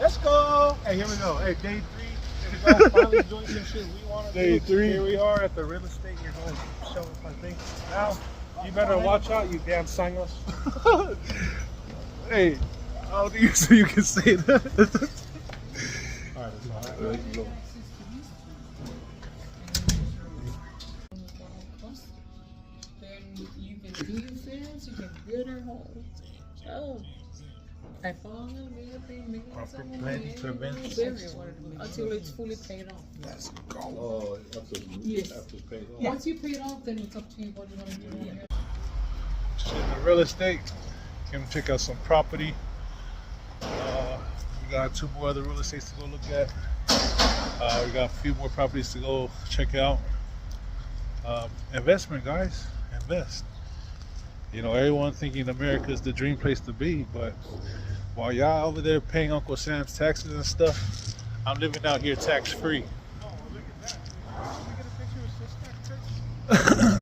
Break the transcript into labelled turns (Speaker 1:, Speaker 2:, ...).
Speaker 1: Let's go. Hey, here we go. Hey, day 3. Here we go. Finally doing some shit we want to do.
Speaker 2: Day 3.
Speaker 1: Here we are at the real estate. You're going to show us my thing. Now, you better watch out, you damn sangos.
Speaker 2: Hey, how do you so you can say that?
Speaker 1: All right, let's go.
Speaker 3: Then you can do your fence, you can build your home. Oh. I fall until it's fully paid off.
Speaker 2: Let's go.
Speaker 4: Oh,
Speaker 3: Yes.
Speaker 4: after it's paid off.
Speaker 3: Once you pay it off, then it's up to you what you want to do.
Speaker 2: Just in the real estate. Came to check out some property. We got 2 more other real estates to go look at. We got a few more properties to go check out. Investment, guys. Invest. You know, everyone thinking America is the dream place to be, but while y'all over there paying Uncle Sam's taxes and stuff, I'm living out here tax-free.